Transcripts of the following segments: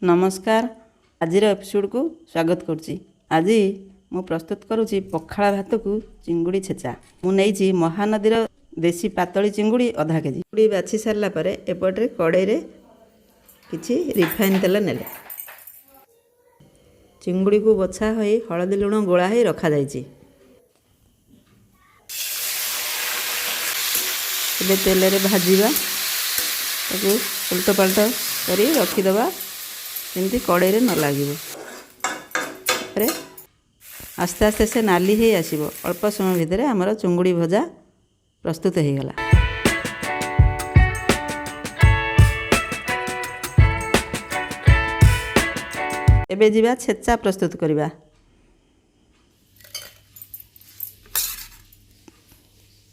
नमस्कार। आज एपिसोड को स्वागत करुच्ची। आज मु प्रस्तुत करुच्ची पखाला भात को चिंगुड़ी छेचा। मुझे महानदीर देसी पातली चिंगुड़ी आधा केजी चिंगुड़ी बाछि सारा पर एपटे कड़ाई रे किछि रिफाइन तेल नेले चिंगुड़ी को बछा होई हलदी लुण गोला होई रखा जाइछि। एबे तेल रे भाजीबा ताकू उल्टा पलटा करी रखीदबा जमी कड़ाई न लगे। आस्ते आस्ते से नाली ही आसब। अल्प समय भितर आमर चिंगुड़ी भजा प्रस्तुत हो गला। एबे जीवा छेचा प्रस्तुत करवा।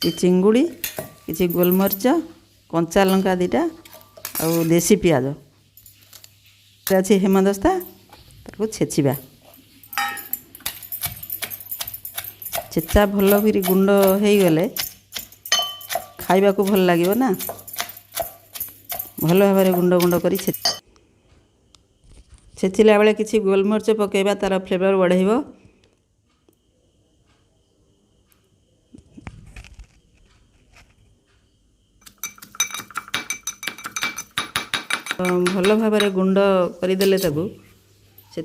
चिंगुड़ी किछि गोलमरीच कंचा लंका दीटा और देसी पियाज अच्छी हेमदस्ता ताको छेचिबा। छेचा भल कि गुंड हो गले खाइबा को भल लगे ना। भल भाव गुंड गुंड कर छेचिला बेले किछि गोलमरीच पकेबा तार फ्लेवर बढ़ाइब। भल भाव गुंड करदेले ताकू से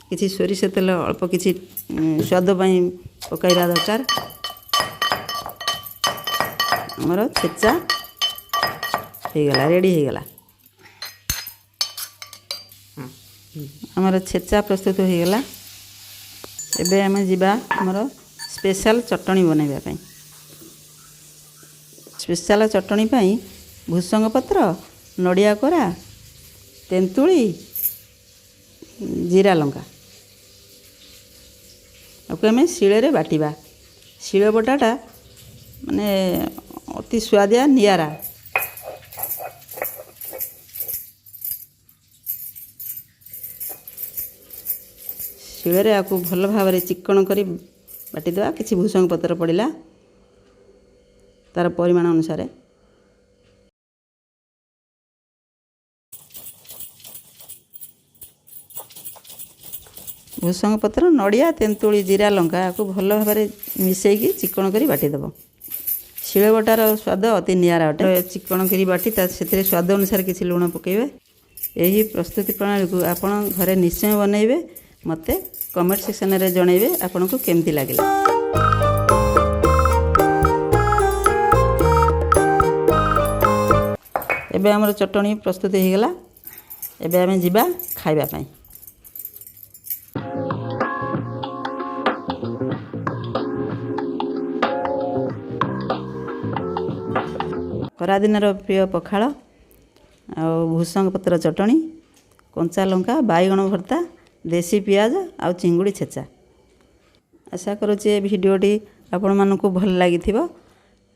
किसी सोरिष तेल अल्प किसी स्वाद पकाइबा दरकार। आमर छेचा होगला रेडी होगला। आमर छेचा प्रस्तुत होगला। एबे आमे जिबा आमर स्पेशल चटनी बनैबा पई। स्पेशल चटनी पई भूसंग पत्र नड़िया कोरा तेंतुली जीरा लंका आपको आम शिले बाटिबा। शिल बटाटा माने अति स्वादिया नियारा। शिले आपको भल भाव चिकन करी बाटिदेवा। किसी भूसंग पत्र पड़ा तार परिमाण अनुसार। भूसंग पत्र नड़िया तेंतुली जीरा लंका को भल भाव मिसैकी चिकन करी बाटिदेव। शिल बटार स्वाद अति नियारा अटे। चिकन करी बाटी से स्वाद अनुसार किसी लुण पकेबे। यही प्रस्तुति प्रणाली को आपण घरे निश्चय बनइबे। मते कमेंट सेक्शन रे जणइबे आपन को केमती लागिला। एबे हमर चटनी प्रस्तुत हो गला। एबे आमे जिबा खाइबा पई। खरा दिनर प्रिय पखाल आ भूसंग पत्र चटनी कंचा लंका बाईगण भर्ता देसी पियाज आ चिंगुड़ी छेचा। आशा करुचे भिडियोटी आपण मानकु भल लागिथिबो।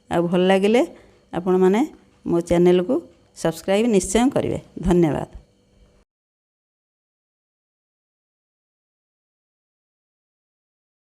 आ भल लागिले आपण माने मो चैनल को सब्सक्राइब निश्चय करिवे। धन्यवाद।